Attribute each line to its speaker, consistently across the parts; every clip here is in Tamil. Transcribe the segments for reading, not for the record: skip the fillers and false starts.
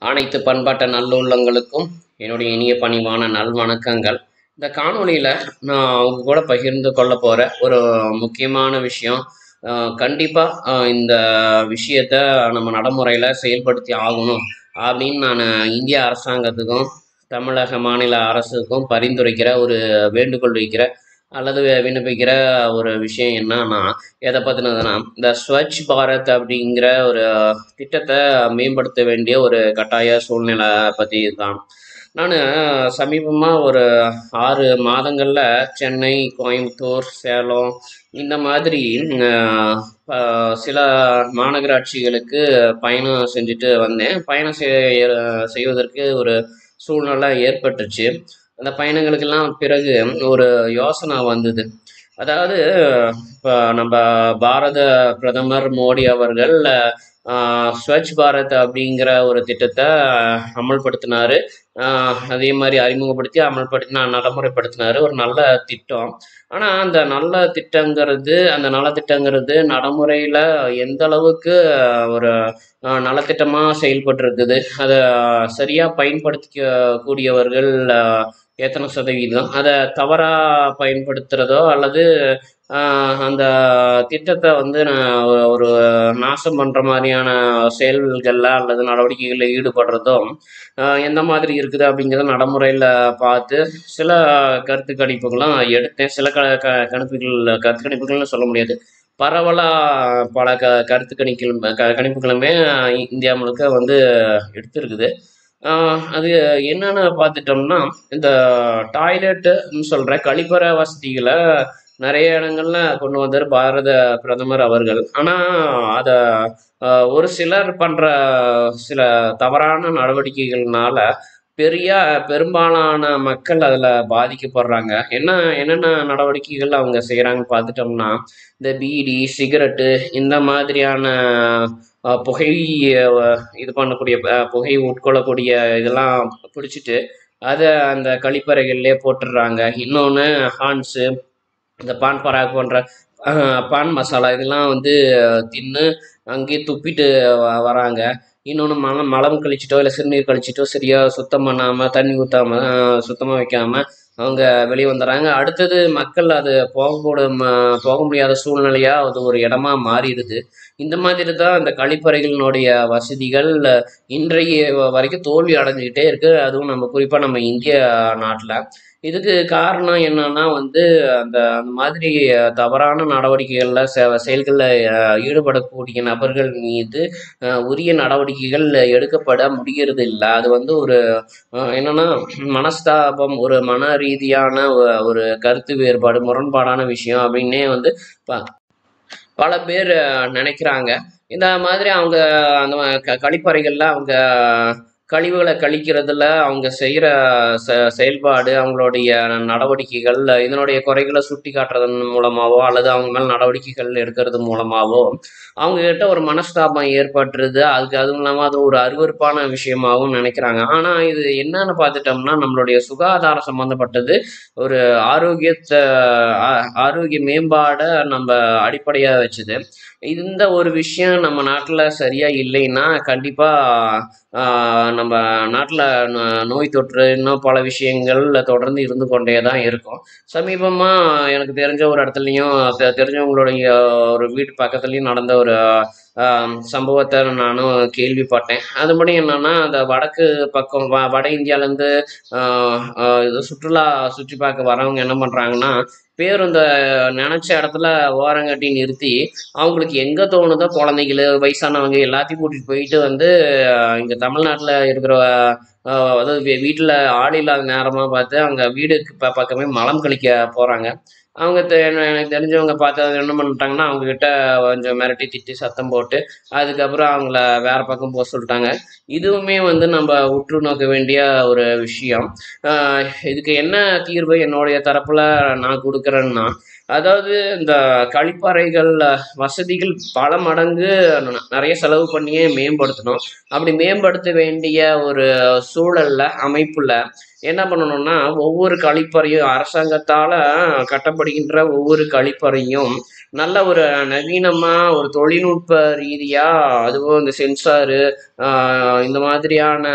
Speaker 1: அனைத்து பண்பாட்ட நல்லுள்ளங்களுக்கும் என்னுடைய இனிய பணிவான நல்வணக்கங்கள். இந்த காணொளியில் நான் அவங்க கூட பகிர்ந்து கொள்ள போகிற ஒரு முக்கியமான விஷயம், கண்டிப்பாக இந்த விஷயத்தை நம்ம நடைமுறையில் செயல்படுத்தி ஆகணும் அப்படின்னு நான் இந்திய அரசாங்கத்துக்கும் தமிழக மாநில அரசுக்கும் பரிந்துரைக்கிற ஒரு வேண்டுகோள் வைக்கிற அல்லது விண்ணப்பிக்கிற ஒரு விஷயம் என்னன்னா, எதை பற்றினதுன்னா, இந்த ஸ்வச் பாரத் அப்படிங்கிற ஒரு திட்டத்தை மேம்படுத்த வேண்டிய ஒரு கட்டாய சூழ்நிலை பற்றி தான். நான் சமீபமாக ஒரு 6 மாதங்களில் சென்னை, கோயம்புத்தூர், சேலம் இந்த மாதிரி சில மாநகராட்சிகளுக்கு பயணம் செஞ்சுட்டு வந்தேன். பயணம் செய்வதற்கு ஒரு சூழ்நிலை ஏற்பட்டுச்சு. அந்த பயணங்களுக்கெல்லாம் பிறகு ஒரு யோசனை வந்தது. அதாவது இப்போ நம்ம பாரத பிரதமர் மோடி அவர்கள் ஸ்வச் பாரத் அப்படிங்கிற ஒரு திட்டத்தை அமல்படுத்தினாரு. அதே மாதிரி அறிமுகப்படுத்தி நடைமுறைப்படுத்தினாரு. ஒரு நல்ல திட்டம். ஆனால் அந்த அந்த நலத்திட்டங்கிறது நடைமுறையில் எந்த அளவுக்கு ஒரு நலத்திட்டமாக செயல்பட்டு இருக்குது, அதை சரியாக பயன்படுத்திக்க கூடியவர்கள் எத்தனை சதவீதம், அதை தவறாக பயன்படுத்துகிறதோ அல்லது அந்த திட்டத்தை வந்து ஒரு நாசம் பண்ணுற மாதிரியான செயல்களில் அல்லது நடவடிக்கைகளில் ஈடுபடுறதும் எந்த மாதிரி இருக்குது அப்படிங்கிறத நடைமுறையில் பார்த்து சில கருத்து கணிப்புகளும் எடுத்தேன். சில கருத்து கணிப்புகள்னு சொல்ல முடியாது, பரவலாக பல கருத்து கணிப்புகளுமே இந்தியா முழுக்க வந்து எடுத்துருக்குது. அது என்னன்னு பார்த்துட்டோம்னா, இந்த டாய்லெட்டுன்னு சொல்கிற கழிப்பறை வசதிகளை நிறைய இடங்கள்ல கொண்டு வந்தார் பாரத பிரதமர் அவர்கள். ஆனால் அதை ஒரு சிலர் பண்ணுற சில தவறான நடவடிக்கைகள்னால பெரும்பாலான மக்கள் அதில் பாதிக்கப்படுறாங்க. என்னென்ன நடவடிக்கைகள் அவங்க செய்கிறாங்கன்னு பார்த்துட்டோம்னா, இந்த பீடி, சிகரெட்டு இந்த மாதிரியான புகை இது பண்ணக்கூடிய புகை உட்கொள்ளக்கூடிய இதெல்லாம் பிடிச்சிட்டு அதை அந்த கழிப்பறைகள்லேயே போட்டுடுறாங்க. இன்னொன்று ஹான்ஸு, இந்த பான் பராக் போன்ற பான் மசாலா இதெல்லாம் வந்து தின்னு அங்கேயே துப்பிட்டு வராங்க. இன்னொன்று மலம் கழிச்சிட்டோ இல்லை சிறுநீர் கழிச்சிட்டோ சரியாக சுத்தம் பண்ணாமல், தண்ணி ஊற்றாமல், சுத்தமாக வைக்காமல் அவங்க வெளியே வந்துடுறாங்க. அடுத்தது மக்கள் அது போக முடியாத சூழ்நிலையாக அது ஒரு இடமா மாறிடுது. இந்த மாதிரி தான் இந்த கழிப்பறைகளினுடைய வசதிகள் இன்றைய வரைக்கும் தோல்வி அடைஞ்சிக்கிட்டே இருக்குது. அதுவும் குறிப்பாக நம்ம இந்திய நாட்டில். இதுக்கு காரணம் என்னன்னா வந்து அந்த அந்த மாதிரி தவறான நடவடிக்கைகளில் செயல்களில் ஈடுபடக்கூடிய நபர்கள் மீது உரிய நடவடிக்கைகள் எடுக்கப்பட முடிகிறது இல்லை. அது வந்து ஒரு என்னன்னா மனஸ்தாபம், ஒரு மன ரீதியான ஒரு கருத்து வேறுபாடு, முரண்பாடான விஷயம் அப்படின்னே வந்து பல பேர் நினைக்கிறாங்க. இந்த மாதிரி அவங்க அந்த கழிப்பறைகளில் அவங்க கழிவுகளை கழிக்கிறதுல அவங்க செய்கிற செயல்பாடு, அவங்களுடைய நடவடிக்கைகள், இதனுடைய குறைகளை சுட்டி காட்டுறதன் மூலமாகவோ அல்லது அவங்க மேலே நடவடிக்கைகள் எடுக்கிறது மூலமாகவோ அவங்கக்கிட்ட ஒரு மனஸ்தாபம் ஏற்பட்டுருது. அதுவும் இல்லாமல் அது ஒரு அருவருப்பான விஷயமாகவும் நினைக்கிறாங்க. ஆனால் இது என்னன்னு பார்த்துட்டோம்னா, நம்மளுடைய சுகாதாரம் சம்மந்தப்பட்டது. ஒரு ஆரோக்கிய மேம்பாடை நம்ம அடிப்படையாக வச்சுது. இந்த ஒரு விஷயம் நம்ம நாட்டில் சரியாக இல்லைன்னா கண்டிப்பாக நம்ம நாட்டில் நோய் தொற்று இன்னும் பல விஷயங்கள் தொடர்ந்து இருந்து கொண்டே தான் இருக்கும். சமீபமாக எனக்கு தெரிஞ்ச ஒரு இடத்துலையும் தெரிஞ்சவங்களுடைய ஒரு வீட்டு பக்கத்துலேயும் நடந்த ஒரு சம்பவத்தை நானும் கேள்விப்பட்டேன். அதுபடி என்னன்னா, அந்த வடக்கு பக்கம் வட இந்தியாவிலேருந்து சுற்றுலா சுற்றி பார்க்க வரவங்க என்ன பண்ணுறாங்கன்னா, பேருந்தை நினச்ச இடத்துல ஓரங்கட்டி நிறுத்தி அவங்களுக்கு எங்கே தோணுதோ குழந்தைகள், வயசானவங்க எல்லாத்தையும் கூட்டிகிட்டு போயிட்டு வந்து இங்கே தமிழ்நாட்டில் இருக்கிற அதாவது வீட்டில் ஆள் இல்லாத நேரமாக பார்த்து அவங்க வீடுக்கு பக்கமே மலம் கழிக்க போகிறாங்க. அவங்க எனக்கு தெரிஞ்சவங்க பார்த்து அது என்ன பண்ணிட்டாங்கன்னா, அவங்கக்கிட்ட கொஞ்சம் மிரட்டி திட்டி சத்தம் போட்டு அதுக்கப்புறம் அவங்கள வேறு பக்கம் போக சொல்லிட்டாங்க. இதுவுமே வந்து நம்ம உற்று நோக்க வேண்டிய ஒரு விஷயம். இதுக்கு என்ன தீர்வு என்னுடைய தரப்பில் நான் கொடுக்குறேன்னா, அதாவது இந்த கழிப்பறைகள் வசதிகள் பல மடங்கு நிறைய செலவு பண்ணியே மேம்படுத்தணும். அப்படி மேம்படுத்த வேண்டிய ஒரு அமைப்புல என்ன பண்ணணும்னா, ஒவ்வொரு கழிப்பறையும் அரசாங்கத்தால் கட்டப்படுகின்ற ஒவ்வொரு கழிப்பறையும் நல்ல ஒரு நவீனமா ஒரு தொழில்நுட்ப ரீதியா அதுவும் இந்த சென்சாரு இந்த மாதிரியான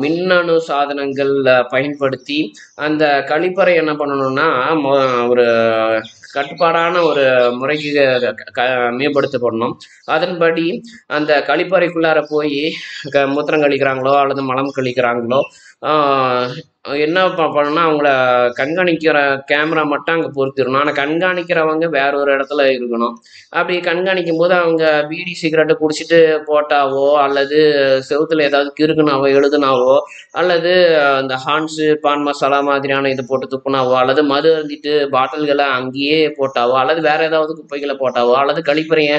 Speaker 1: மின்னணு சாதனங்கள் பயன்படுத்தி அந்த கழிப்பறை என்ன பண்ணணும்னா ஒரு கட்டுப்பாடான ஒரு முறைக்கு மேம்படுத்தப்படணும். அதன்படி அந்த கழிப்பறைக்குள்ளார போய் மூத்திரம் கழிக்கிறாங்களோ அல்லது மலம் கழிக்கிறாங்களோ என்ன பண்ணணும்னா அவங்கள கண்காணிக்கிற கேமரா மட்டும் அங்கே பொறுத்திடணும். ஆனால் கண்காணிக்கிறவங்க வேற ஒரு இடத்துல இருக்கணும். அப்படி கண்காணிக்கும் போது அவங்க பீடி சிகரெட்டை குடிச்சிட்டு போட்டாவோ அல்லது செவுத்துல ஏதாவது கிறுக்குனாவோ எழுதுனாவோ அல்லது இந்த ஹான்ஸு பான் மசாலா மாதிரியான இது போட்டு துப்புனாவோ அல்லது மது அருந்திட்டு பாட்டில்களை அங்கேயே போட்டாவோ அல்லது வேற ஏதாவது குப்பைகளை போட்டாவோ அல்லது கழிப்பறையை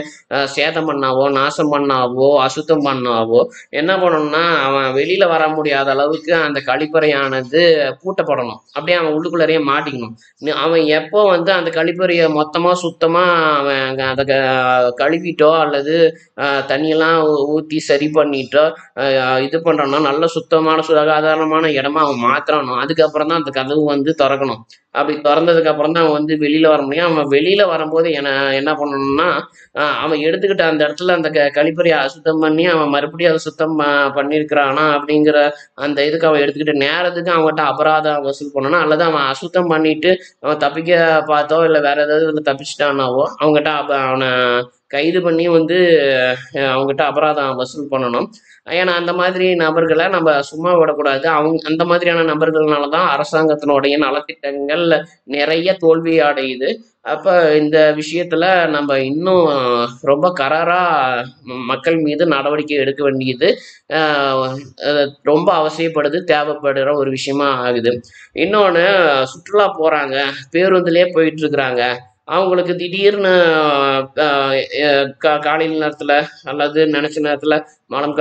Speaker 1: சேதம் பண்ணாவோ நாசம் பண்ணாவோ அசுத்தம் பண்ணாவோ என்ன பண்ணணும்னா அவன் வெளியில வர முடியாத அளவுக்கு அந்த கழிப்பறையானது பூட்டப்படணும். அப்படியே அவன் உள்ளுக்குள்ளறையே மாட்டிக்கணும். அவன் எப்போ வந்து அந்த கழிப்பறையை மொத்தமா சுத்தமா அவன் அதை கழுவிட்டோ அல்லது தண்ணியெல்லாம் ஊற்றி சரி பண்ணிட்டோ இது பண்றானோ நல்ல சுத்தமான சுகாதாரமான இடமா அவன் மாத்திரணும். அதுக்கப்புறம் தான் அந்த கதவு வந்து திறக்கணும். அப்படி திறந்ததுக்கு அப்புறம் தான் அவன் வந்து வெளியில வர முடியும். அவன் வெளியில வரும்போது என்ன பண்ணணும்னா அவன் எடுத்துக்கிட்ட அந்த இடத்துல அந்த கழிப்பறையை அசுத்தம் பண்ணி அவன் மறுபடியும் அதை சுத்தம் பண்ணியிருக்கிறானா அப்படிங்கிற அந்த இதுக்கு அவன் எடுத்துக்கிட்ட நேரத்துக்கு அவன்கிட்ட அபராதம் வசூல் பண்ணணும். அல்லது அவன் அசுத்தம் பண்ணிட்டு அவன் தப்பிக்க பார்த்தோ இல்லை வேற ஏதாவது தப்பிச்சிட்டானாவோ அவங்ககிட்ட அவனை கைது பண்ணி வந்து அவங்ககிட்ட அபராதம் வசூல் பண்ணணும். ஏன்னா அந்த மாதிரி நபர்களை நம்ம சும்மா விடக்கூடாது. அந்த மாதிரியான நபர்கள்னால தான் அரசாங்கத்தினுடைய நலத்திட்டங்கள் நிறைய தோல்வி அடையுது. அப்ப இந்த விஷயத்துல நம்ம இன்னும் ரொம்ப கராரா மக்கள் மீது நடவடிக்கை எடுக்க வேண்டியது ரொம்ப அவசியப்படுது, தேவைப்படுற ஒரு விஷயமா ஆகுது. இன்னொன்று, சுற்றுலா போறாங்க, பேருந்துலேயே போயிட்டு இருக்கிறாங்க, அவங்களுக்கு திடீர்னு காலையில் நேரத்தில் அல்லது நினைச்ச நேரத்தில் மலம்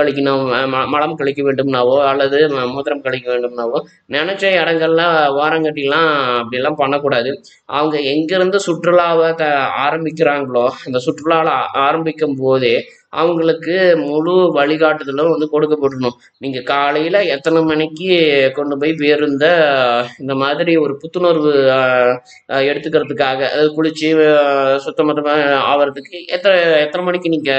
Speaker 1: கழிக்க வேண்டும்னாவோ அல்லது மூத்திரம் கழிக்க வேண்டும்னாவோ நினைச்ச இடங்கள்ல வாரங்கட்டிலாம் அப்படிலாம் பண்ணக்கூடாது. அவங்க எங்கிருந்து சுற்றுலாவை ஆரம்பிக்கிறாங்களோ அந்த சுற்றுலாவில் ஆரம்பிக்கும் போதே அவங்களுக்கு முழு வழிகாட்டுதலும் வந்து கொடுக்கப்படணும். நீங்க காலையில எத்தனை மணிக்கு கொண்டு போய் பேருந்த இந்த மாதிரி ஒரு புத்துணர்வு எடுத்துக்கிறதுக்காக அதாவது குளிச்சு சுத்தமத்தமா ஆவறதுக்கு எத்தனை மணிக்கு நீங்க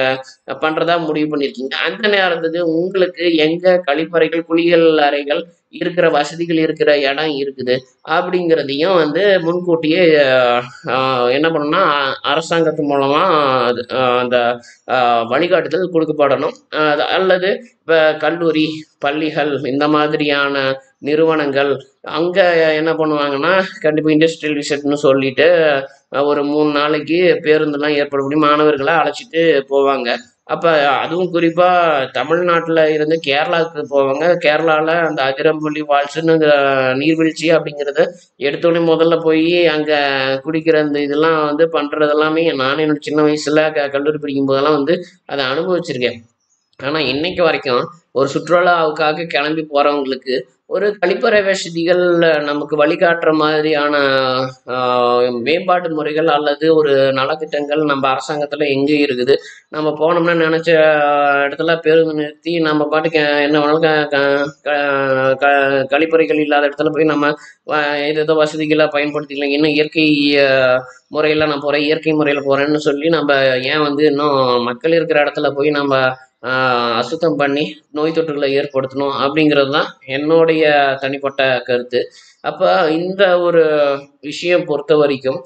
Speaker 1: பண்றதா முடிவு பண்ணிருக்கீங்க. அந்த நேரத்துக்கு உங்களுக்கு எங்க கழிப்பறைகள் குளியல் அறைகள் இருக்கிற வசதிகள் இருக்கிற இடம் இருக்குது அப்படிங்கிறதையும் வந்து முன்கூட்டியே என்ன பண்ணணும்னா அரசாங்கத்து மூலமா அந்த வழிகாட்டுதல் கொடுக்கப்படணும். அல்லது இப்போ கல்லூரி பள்ளிகள் இந்த மாதிரியான நிறுவனங்கள் அங்கே என்ன பண்ணுவாங்கன்னா கண்டிப்பாக இண்டஸ்ட்ரியல் விசிட்னு சொல்லிட்டு ஒரு 3 நாளைக்கு பேருந்துலாம் ஏற்படக்கூடிய மாணவர்களை அழைச்சிட்டு போவாங்க. அப்போ அதுவும் குறிப்பாக தமிழ்நாட்டில் இருந்து கேரளாவுக்கு போவாங்க. கேரளாவில் அந்த அதிரம்பள்ளி ஃபால்ஸுன்னு நீர்வீழ்ச்சி அப்படிங்கிறத எடுத்தோடனே முதல்ல போய் அங்கே குடிக்கிற அந்த இதெல்லாம் வந்து பண்ணுறது எல்லாமே நானும் என்னோட சின்ன வயசில் கல்லூரி படிக்கும் போதெல்லாம் வந்து அதை அனுபவிச்சிருக்கேன். ஆனால் இன்னைக்கு வரைக்கும் ஒரு சுற்றுலாவுக்காக கிளம்பி போகிறவங்களுக்கு ஒரு கழிப்பறை வசதிகள் நமக்கு வழிகாட்டுற மாதிரியான மேம்பாட்டு முறைகள் அல்லது ஒரு நலத்திட்டங்கள் நம்ம அரசாங்கத்தில் எங்கே இருக்குது. நம்ம போனோம்னா நினச்ச இடத்துல பேருந்து நிறுத்தி நம்ம பாட்டுக்கு என்ன வேணாலும் கழிப்பறைகள் இல்லாத இடத்துல போய் நம்ம ஏதோ வசதிகளை பயன்படுத்திக்கலாம். இன்னும் இயற்கை முறையில் நான் போகிறேன், இயற்கை முறையில் போகிறேன்னு சொல்லி நம்ம ஏன் வந்து இன்னும் மக்கள் இருக்கிற இடத்துல போய் நம்ம அசுத்தம் பண்ணி நோய் தொற்றுகளை ஏற்படுத்தணும் அப்படிங்கிறது தான் என்னுடைய தனிப்பட்ட கருத்து. அப்போ இந்த ஒரு விஷயம் பொறுத்த வரைக்கும்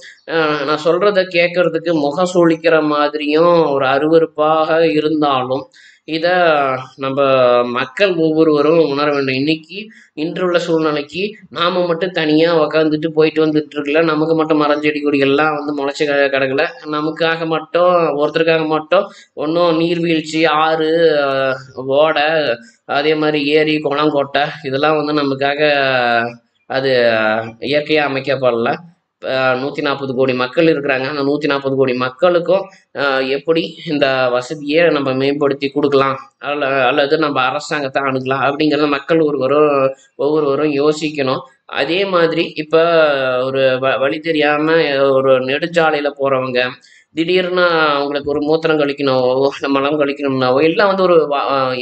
Speaker 1: நான் சொல்கிறத கேட்கறதுக்கு முகம் சுளிக்கிற மாதிரியும் ஒரு அருவருப்பாக இருந்தாலும் இதை நம்ம மக்கள் ஒவ்வொருவரும் உணர வேண்டும். இன்றுள்ள சூழ்நிலைக்கு நாம மட்டும் தனியாக உக்காந்துட்டு போயிட்டு வந்துட்டு இருக்கல, நமக்கு மட்டும் மரம் செடி கொடிகள்லாம் வந்து முளைச்சி கிடக்கல, நமக்காக மட்டும் ஒருத்தருக்காக மட்டும் ஒன்றும் நீர்வீழ்ச்சி ஆறு ஓடை அதே மாதிரி ஏரி குளம் கோட்டை இதெல்லாம் வந்து நமக்காக அது இயற்கையாக அமைக்கப்படல. 140 கோடி மக்கள் இருக்கிறாங்க. அந்த 140 கோடி மக்களுக்கும் எப்படி இந்த வசதியை நம்ம மேம்படுத்தி கொடுக்கலாம் அல்லது நம்ம அரசாங்கத்தை அணுகலாம் அப்படிங்கிறத மக்கள் ஒவ்வொருவரும் யோசிக்கணும். அதே மாதிரி இப்போ ஒரு வழி தெரியாமல் ஒரு நெடுஞ்சாலையில் போகிறவங்க திடீர்னு அவங்களுக்கு ஒரு மூத்திரம் கழிக்கணுமோ இல்லை மலம் கழிக்கணும்னாவோ இல்லை வந்து ஒரு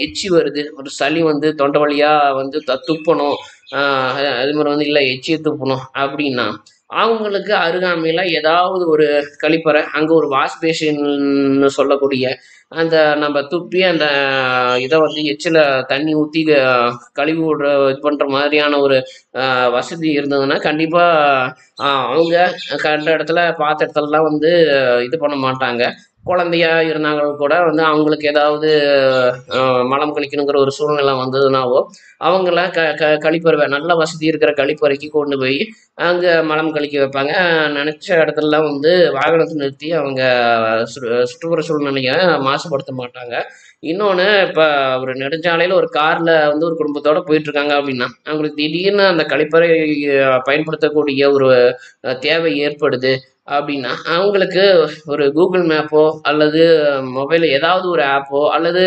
Speaker 1: எச்சி வருது, ஒரு சளி வந்து தொண்டை வழியாக வந்து துப்பணும், அது மாதிரி வந்து இல்லை எச்சியை துப்பணும் அப்படின்னா அவங்களுக்கு அருகாமையில் ஏதாவது ஒரு கழிப்பறை, அங்கே ஒரு வாஷ் பேஷன்னு சொல்லக்கூடிய அந்த நம்ம துப்பி அந்த இதை வந்து எச்சில் தண்ணி ஊற்றி கழுவி விடுற இது பண்ணுற மாதிரியான ஒரு வசதி இருந்ததுன்னா கண்டிப்பாக அவங்க கண்ட இடத்துல பார்த்த இடத்துலலாம் வந்து இது பண்ண மாட்டாங்க. குழந்தையா இருந்தாங்க கூட வந்து அவங்களுக்கு ஏதாவது மலம் கழிக்கணுங்கிற ஒரு சூழ்நிலை வந்ததுனாவோ அவங்கள கழிப்பறை நல்ல வசதி இருக்கிற கழிப்பறைக்கு கொண்டு போய் அங்கே மலம் கழிக்க வைப்பாங்க. நினச்ச இடத்துலலாம் வந்து வாகனத்தை நிறுத்தி அவங்க சுற்றுப்புற சூழ்நிலையை மாசுபடுத்த மாட்டாங்க. இன்னொன்று, இப்போ ஒரு நெடுஞ்சாலையில் ஒரு காரில் வந்து ஒரு குடும்பத்தோடு போயிட்டுருக்காங்க அப்படின்னா அவங்களுக்கு திடீர்னு அந்த கழிப்பறை பயன்படுத்தக்கூடிய ஒரு தேவை ஏற்படுது அப்படின்னா அவங்களுக்கு ஒரு கூகுள் மேப்போ அல்லது மொபைலில் ஏதாவது ஒரு ஆப்போ அல்லது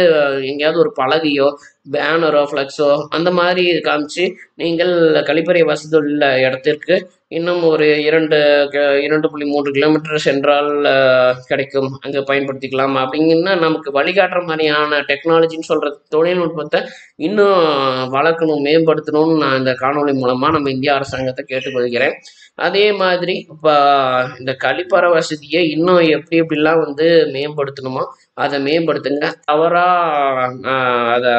Speaker 1: எங்கேயாவது ஒரு பலகையோ பேனரோ ஃப்ளெக்ஸோ அந்த மாதிரி காமிச்சு நீங்கள் கழிப்பறை வசதி உள்ள இடத்திற்கு இன்னும் ஒரு 2.3 கிலோமீட்டர் சென்றால் கிடைக்கும், அங்கே பயன்படுத்திக்கலாம் அப்படிங்கன்னா நமக்கு வழிகாட்டுற மாதிரியான டெக்னாலஜின்னு சொல்கிற தொழில்நுட்பத்தை இன்னும் வளர்க்கணும், மேம்படுத்தணும்னு நான் இந்த காணொலி மூலமாக நம்ம இந்திய அரசாங்கத்தை கேட்டுக்கொள்கிறேன். அதே மாதிரி இப்போ இந்த கழிப்பறை வசதியை இன்னும் எப்படிலாம் வந்து மேம்படுத்தணுமோ அதை மேம்படுத்துங்க. தவறாக அதை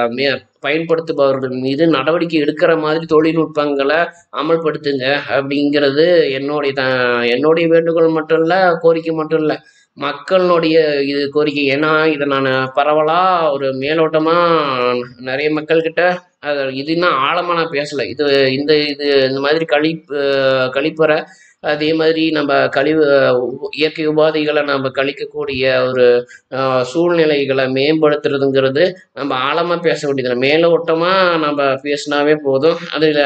Speaker 1: பயன்படுத்துபவர்கள் மீது நடவடிக்கை எடுக்கிற மாதிரி தொழில்நுட்பங்களை அமல்படுத்துங்க அப்படிங்கிறது என்னுடைய வேண்டுகோள் மட்டும் இல்லை, கோரிக்கை மட்டும் இல்லை, மக்களுடைய இது கோரிக்கை. ஏன்னா இதை நான் பரவலாக ஒரு மேலோட்டமாக நிறைய மக்கள்கிட்ட இதுன்னா ஆழமாக நான் பேசலை. இந்த மாதிரி கழிப்பறை அதே மாதிரி நம்ம இயற்கை உபாதைகளை நம்ம கழிக்கக்கூடிய ஒரு சூழ்நிலைகளை மேம்படுத்துறதுங்கிறது நம்ம ஆழமாக பேச வேண்டியதில்லை, மேலோட்டமாக நம்ம பேசினாவே போதும். அதில்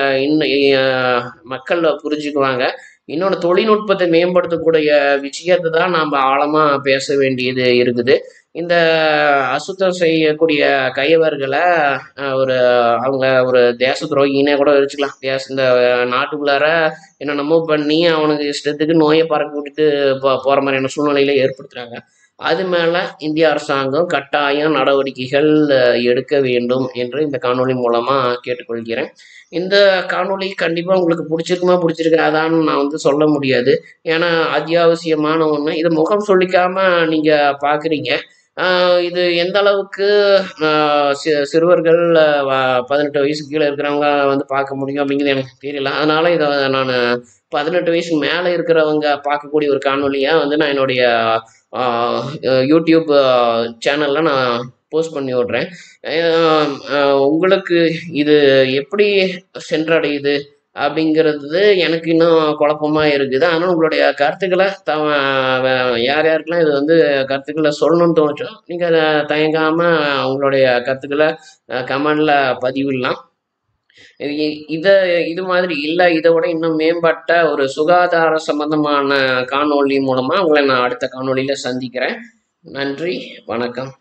Speaker 1: மக்கள் புரிஞ்சுக்குவாங்க. இன்னொன்று, தொழில்நுட்பத்தை மேம்படுத்தக்கூடிய விஷயத்தை தான் நாம் ஆழமாக பேச வேண்டியது இருக்குது. இந்த அசுத்தம் செய்யக்கூடிய கையவர்களை அவங்க ஒரு தேச துரோகினே கூட வச்சுக்கலாம். இந்த நாட்டுக்குள்ளார என்னென்னமோ பண்ணி அவனுக்கு இஷ்டத்துக்கு நோயை பறக்க விட்டுட்டு போகிற மாதிரியான சூழ்நிலையில ஏற்படுத்துகிறாங்க. அது மேலே இந்திய அரசாங்கம் கட்டாயம் நடவடிக்கைகள் எடுக்க வேண்டும் என்று இந்த காணொலி மூலமாக கேட்டுக்கொள்கிறேன். இந்த காணொலி கண்டிப்பாக உங்களுக்கு பிடிச்சிருக்காதான்னு நான் வந்து சொல்ல முடியாது. ஏன்னா அத்தியாவசியமான ஒன்று. இது முகம் சொல்லிக்காமல் நீங்கள் பார்க்குறீங்க. இது எந்த அளவுக்கு சிறுவர்கள் 18 வயசுக்கு கீழே இருக்கிறவங்க வந்து பார்க்க முடியும் அப்படிங்கிறது எனக்கு தெரியல. அதனால் இதை நான் 18 வயசுக்கு மேலே இருக்கிறவங்க பார்க்கக்கூடிய ஒரு காணொலியாக வந்து நான் என்னுடைய யூடியூப் சேனலில் நான் போஸ்ட் பண்ணி விட்றேன். உங்களுக்கு இது எப்படி சென்றடையுது அப்படிங்கிறது எனக்கு இன்னும் குழப்பமாக இருக்குது. ஆனால் உங்களுடைய கருத்துக்களை யார் யாருக்கெல்லாம் இது வந்து கருத்துக்களை சொல்லணும்னு தோணுச்சோ நீங்கள் அதை தயங்காமல் உங்களுடைய கருத்துக்களை கமெண்டில் பதிவிடலாம். இது மாதிரி இல்லை, இதை விட இன்னும் மேம்பட்ட ஒரு சுகாதார சம்பந்தமான காணொளி மூலமாக உங்களை நான் அடுத்த காணொளியில் சந்திக்கிறேன். நன்றி, வணக்கம்.